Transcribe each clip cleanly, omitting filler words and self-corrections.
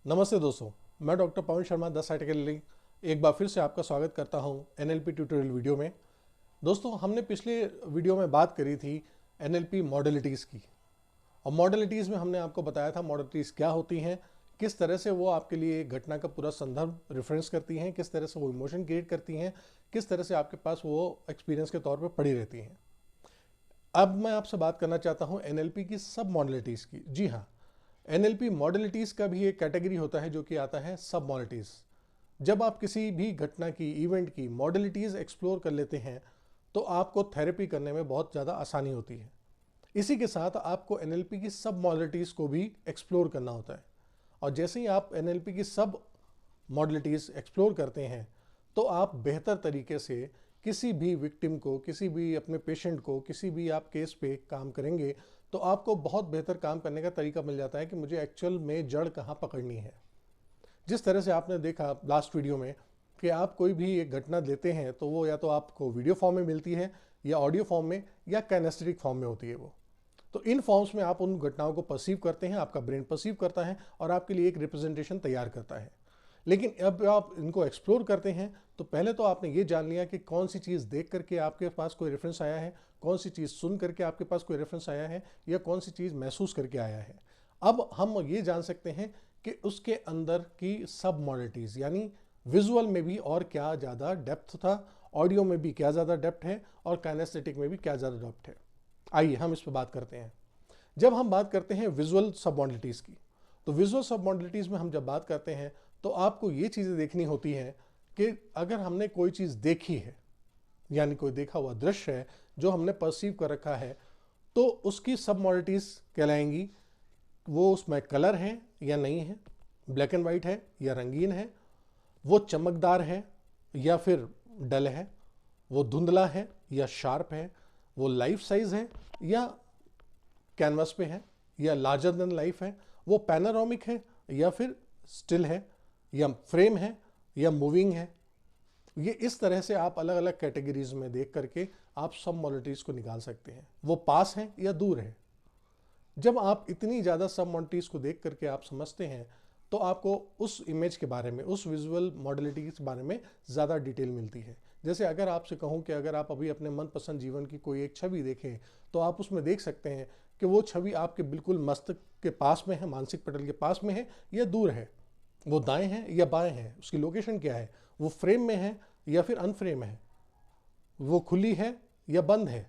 नमस्ते दोस्तों, मैं doctor Pawan Sharma the sciatical link एक बार फिर से आपका स्वागत करता हूं एनएलपी ट्यूटोरियल वीडियो में। दोस्तों, हमने पिछले वीडियो में बात करी थी एनएलपी मॉडलिटीज़ की, और मॉडलिटीज़ में हमने आपको बताया था मॉडलिटीज़ क्या होती हैं, किस तरह से वो आपके लिए एक घटना का पूरा संदर्भ रेफरेंस करती हैं, किस तरह से वो इमोशन क्रिएट करती हैं, किस तरह से आपके पास वो एक्सपीरियंस के तौर पर पड़ी रहती हैं। अब मैं आपसे बात करना चाहता हूँ एनएलपी की सब मॉडलिटीज़ की। जी हाँ, एनएलपी मॉडलिटीज़ का भी एक कैटेगरी होता है जो कि आता है सब मॉडलिटीज़। जब आप किसी भी घटना की, इवेंट की मॉडलिटीज़ एक्सप्लोर कर लेते हैं तो आपको थेरेपी करने में बहुत ज़्यादा आसानी होती है। इसी के साथ आपको एनएलपी की सब मॉडलिटीज़ को भी एक्सप्लोर करना होता है, और जैसे ही आप एनएलपी की सब मॉडलिटीज़ एक्सप्लोर करते हैं तो आप बेहतर तरीके से किसी भी विक्टिम को, किसी भी अपने पेशेंट को, किसी भी आप केस पे काम करेंगे तो आपको बहुत बेहतर काम करने का तरीका मिल जाता है कि मुझे एक्चुअल में जड़ कहाँ पकड़नी है। जिस तरह से आपने देखा लास्ट वीडियो में कि आप कोई भी एक घटना लेते हैं तो वो या तो आपको वीडियो फॉर्म में मिलती है, या ऑडियो फॉर्म में, या काइनेस्थेटिक फॉर्म में होती है वो। तो इन फॉर्म्स में आप उन घटनाओं को परसीव करते हैं, आपका ब्रेन परसीव करता है और आपके लिए एक रिप्रेजेंटेशन तैयार करता है। लेकिन अब आप इनको एक्सप्लोर करते हैं तो पहले तो आपने ये जान लिया कि कौन सी चीज़ देख करके आपके पास कोई रेफरेंस आया है, कौन सी चीज़ सुन करके आपके पास कोई रेफरेंस आया है, या कौन सी चीज़ महसूस करके आया है। अब हम ये जान सकते हैं कि उसके अंदर की सब मॉडलिटीज़, यानी विजुअल में भी और क्या ज़्यादा डेप्थ था, ऑडियो में भी क्या ज़्यादा डेप्थ है, और काइनेस्थेटिक में भी क्या ज़्यादा डेप्थ है। आइए हम इस पर बात करते हैं। जब हम बात करते हैं विजुअल सब मॉडलिटीज़ की, तो विजुअल सब मॉडलिटीज़ में हम जब बात करते हैं तो आपको ये चीज़ें देखनी होती हैं कि अगर हमने कोई चीज़ देखी है, यानी कोई देखा हुआ दृश्य है जो हमने परसीव कर रखा है, तो उसकी सब मॉडलिटीज़ कहलाएंगी। वो उसमें कलर है या नहीं है, ब्लैक एंड वाइट है या रंगीन है, वो चमकदार है या फिर डल है, वो धुंधला है या शार्प है, वो लाइफ साइज है या कैनवस पे है या लार्जर देन लाइफ है, वो पैनोरामिक है या फिर स्टिल है, या फ्रेम है या मूविंग है। ये इस तरह से आप अलग अलग कैटेगरीज में देख करके आप सब मॉडलिटीज़ को निकाल सकते हैं। वो पास है या दूर है। जब आप इतनी ज़्यादा सब मॉडलिटीज़ को देख करके आप समझते हैं तो आपको उस इमेज के बारे में, उस विजुअल मॉडलिटी के बारे में ज़्यादा डिटेल मिलती है। जैसे अगर आपसे कहूँ कि अगर आप अभी अपने मनपसंद जीवन की कोई एक छवि देखें तो आप उसमें देख सकते हैं कि वो छवि आपके बिल्कुल मस्तिष्क के पास में है, मानसिक पटल के पास में है या दूर है, वो दाएं है या बाएं है, उसकी लोकेशन क्या है, वो फ्रेम में है या फिर अनफ्रेम है, वो खुली है या बंद है,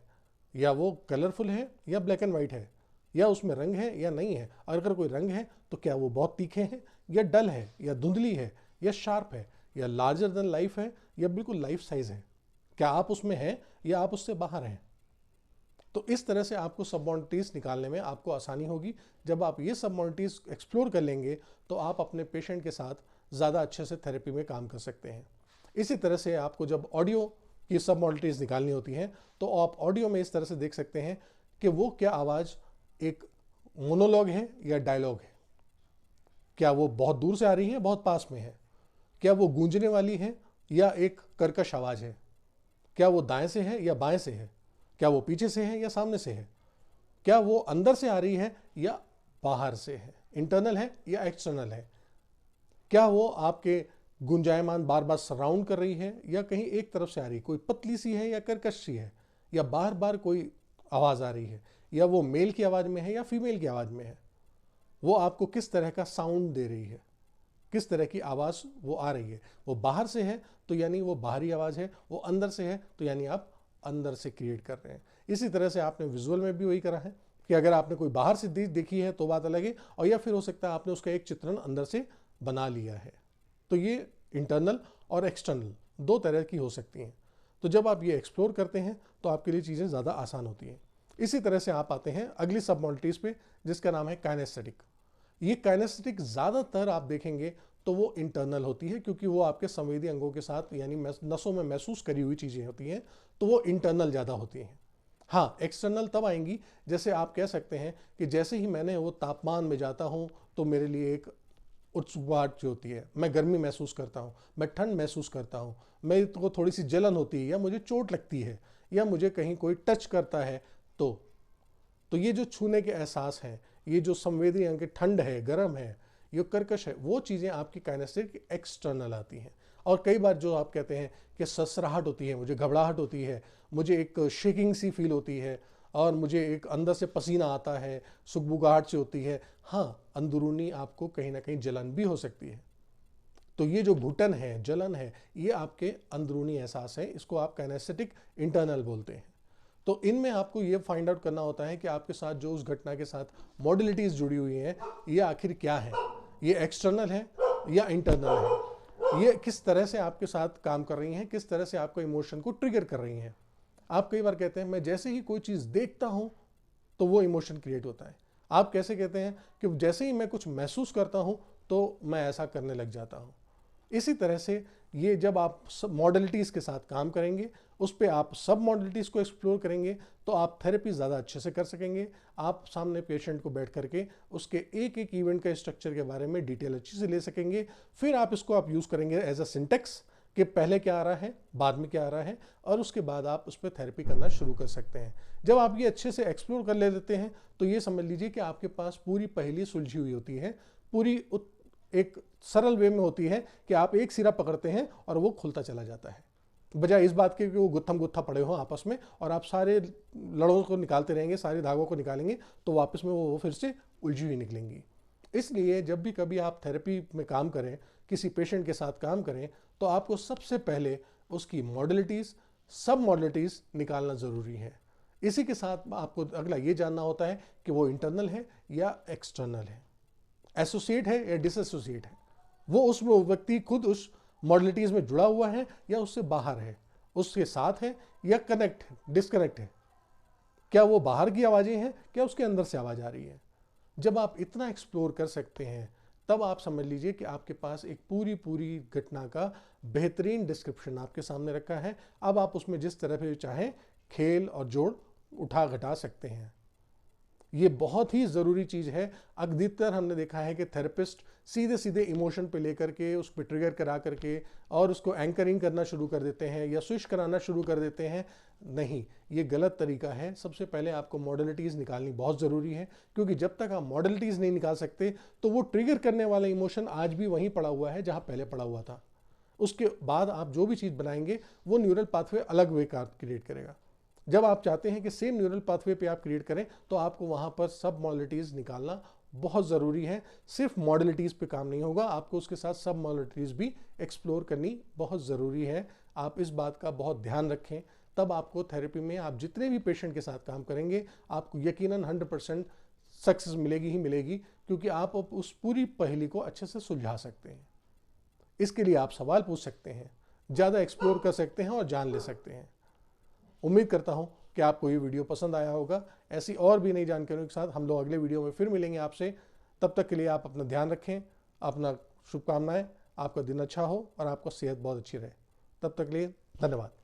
या वो कलरफुल है या ब्लैक एंड वाइट है, या उसमें रंग है या नहीं है। और अगर कोई रंग है तो क्या वो बहुत तीखे हैं या डल है या धुंधली है या शार्प है, या लार्जर देन लाइफ है या बिल्कुल लाइफ साइज है, क्या आप उसमें हैं या आप उससे बाहर हैं। तो इस तरह से आपको सब मॉडलिटीज़ निकालने में आपको आसानी होगी। जब आप ये सब मॉडलिटीज़ एक्सप्लोर कर लेंगे तो आप अपने पेशेंट के साथ ज़्यादा अच्छे से थेरेपी में काम कर सकते हैं। इसी तरह से आपको जब ऑडियो की सब मॉडलिटीज़ निकालनी होती हैं तो आप ऑडियो में इस तरह से देख सकते हैं कि वो क्या आवाज़ एक मोनोलॉग है या डायलॉग है, क्या वो बहुत दूर से आ रही है, बहुत पास में है, क्या वो गूंजने वाली है या एक कर्कश आवाज़ है, क्या वो दाएं से है या बाएं से है, क्या वो पीछे से है या सामने से है, क्या वो अंदर से आ रही है या बाहर से है, इंटरनल है या एक्सटर्नल है, क्या वो आपके गुंजायमान बार बार सराउंड कर रही है या कहीं एक तरफ से आ रही है, कोई पतली सी है या कर्कश सी है, या बार बार कोई आवाज़ आ रही है, या वो मेल की आवाज़ में है या फीमेल की आवाज़ में है, वो आपको किस तरह का साउंड दे रही है, किस तरह की आवाज़ वो आ रही है। वो बाहर से है तो यानी वो बाहरी आवाज़ है, वो अंदर से है तो यानी आप अंदर से क्रिएट कर रहे हैं। इसी तरह से आपने विजुअल में भी वही करा है कि अगर आपने कोई बाहर से देखी है तो बात अलग है, और या फिर हो सकता है आपने उसका एक चित्रण अंदर से बना लिया है। तो ये इंटरनल और एक्सटर्नल दो तरह की हो सकती हैं। तो जब आप ये एक्सप्लोर करते हैं तो आपके लिए चीज़ें ज़्यादा आसान होती हैं। इसी तरह से आप आते हैं अगली सब मॉडलिटीज़ पे जिसका नाम है काइनेस्थेटिक। ये काइनेस्थेटिक ज़्यादातर आप देखेंगे तो वो इंटरनल होती है, क्योंकि वो आपके संवेदी अंगों के साथ यानी नसों में महसूस करी हुई चीज़ें होती हैं, तो वो इंटरनल ज़्यादा होती हैं। हाँ, एक्सटर्नल तब आएंगी जैसे आप कह सकते हैं कि जैसे ही मैंने वो तापमान में जाता हूँ तो मेरे लिए एक उत्सुकवाहट जो होती है, मैं गर्मी महसूस करता हूँ, मैं ठंड महसूस करता हूँ, मेरे को थोड़ी सी जलन होती है, या मुझे चोट लगती है, या मुझे कहीं कोई टच करता है तो ये जो छूने के एहसास हैं, ये जो संवेदी अंग के ठंड है, गर्म है, ये कर्कश है, वो चीज़ें आपकी काइनेस्थेटिक एक्सटर्नल आती हैं। और कई बार जो आप कहते हैं कि ससराहट होती है, मुझे घबराहट होती है, मुझे एक शेकिंग सी फील होती है और मुझे एक अंदर से पसीना आता है, सुगबुगाहट से होती है, हाँ, अंदरूनी आपको कहीं ना कहीं जलन भी हो सकती है। तो ये जो घुटन है, जलन है, ये आपके अंदरूनी एहसास है, इसको आप काइनेस्थेटिक इंटरनल बोलते हैं। तो इनमें आपको ये फाइंड आउट करना होता है कि आपके साथ जो उस घटना के साथ मॉडलिटीज जुड़ी हुई हैं, ये आखिर क्या है, ये एक्सटर्नल है या इंटरनल है, ये किस तरह से आपके साथ काम कर रही हैं, किस तरह से आपको इमोशन को ट्रिगर कर रही हैं। आप कई बार कहते हैं मैं जैसे ही कोई चीज़ देखता हूं तो वो इमोशन क्रिएट होता है। आप कैसे कहते हैं कि जैसे ही मैं कुछ महसूस करता हूं तो मैं ऐसा करने लग जाता हूं। इसी तरह से ये जब आप सब मॉडलिटीज़ के साथ काम करेंगे, उस पे आप सब मॉडलिटीज़ को एक्सप्लोर करेंगे, तो आप थेरेपी ज़्यादा अच्छे से कर सकेंगे। आप सामने पेशेंट को बैठ करके उसके एक एक इवेंट का स्ट्रक्चर के बारे में डिटेल अच्छी से ले सकेंगे। फिर आप इसको आप यूज़ करेंगे एज अ सिंटेक्स कि पहले क्या आ रहा है, बाद में क्या आ रहा है, और उसके बाद आप उस पर थेरेपी करना शुरू कर सकते हैं। जब आप ये अच्छे से एक्सप्लोर कर लेते हैं तो ये समझ लीजिए कि आपके पास पूरी पहेली सुलझी हुई होती है, पूरी एक सरल वे में होती है कि आप एक सिरा पकड़ते हैं और वो खुलता चला जाता है, बजाय इस बात के कि वो गुत्थम गुत्था पड़े हो आपस में और आप सारे लड़ों को निकालते रहेंगे, सारे धागों को निकालेंगे तो वापस में वो फिर से उलझी हुई निकलेंगी। इसलिए जब भी कभी आप थेरेपी में काम करें, किसी पेशेंट के साथ काम करें, तो आपको सबसे पहले उसकी मॉडलिटीज़, सब मॉडलिटीज़ निकालना ज़रूरी है। इसी के साथ आपको अगला ये जानना होता है कि वो इंटरनल है या एक्सटर्नल है, एसोसिएट है या डिसएसोसिएट है, वो उस व्यक्ति खुद उस मॉडलिटीज़ में जुड़ा हुआ है या उससे बाहर है, उसके साथ है या कनेक्ट डिस्कनेक्ट है, क्या वो बाहर की आवाज़ें हैं, क्या उसके अंदर से आवाज़ आ रही है। जब आप इतना एक्सप्लोर कर सकते हैं तब आप समझ लीजिए कि आपके पास एक पूरी घटना का बेहतरीन डिस्क्रिप्शन आपके सामने रखा है। अब आप उसमें जिस तरह से चाहें खेल और जोड़ उठा घटा सकते हैं। ये बहुत ही ज़रूरी चीज़ है। अधिकतर हमने देखा है कि थेरेपिस्ट सीधे सीधे इमोशन पे लेकर के उस पर ट्रिगर करा करके और उसको एंकरिंग करना शुरू कर देते हैं या स्विच कराना शुरू कर देते हैं। नहीं, ये गलत तरीका है। सबसे पहले आपको मॉडलिटीज़ निकालनी बहुत ज़रूरी है, क्योंकि जब तक आप मॉडलिटीज़ नहीं निकाल सकते तो वो ट्रिगर करने वाला इमोशन आज भी वहीं पड़ा हुआ है जहाँ पहले पड़ा हुआ था। उसके बाद आप जो भी चीज़ बनाएंगे वो न्यूरल पाथवे अलग वे का क्रिएट करेगा। जब आप चाहते हैं कि सेम न्यूरल पाथवे पे आप क्रिएट करें तो आपको वहाँ पर सब मॉडलिटीज़ निकालना बहुत ज़रूरी है। सिर्फ मॉडलिटीज़ पे काम नहीं होगा, आपको उसके साथ सब मॉडलिटीज़ भी एक्सप्लोर करनी बहुत ज़रूरी है। आप इस बात का बहुत ध्यान रखें, तब आपको थेरेपी में आप जितने भी पेशेंट के साथ काम करेंगे आपको यकीनन 100% सक्सेस मिलेगी ही मिलेगी, क्योंकि आप उस पूरी पहेली को अच्छे से सुलझा सकते हैं। इसके लिए आप सवाल पूछ सकते हैं, ज़्यादा एक्सप्लोर कर सकते हैं और जान ले सकते हैं। उम्मीद करता हूं कि आपको ये वीडियो पसंद आया होगा। ऐसी और भी नई जानकारियों के साथ हम लोग अगले वीडियो में फिर मिलेंगे आपसे। तब तक के लिए आप अपना ध्यान रखें, अपना शुभकामनाएं, आपका दिन अच्छा हो और आपका सेहत बहुत अच्छी रहे। तब तक के लिए धन्यवाद।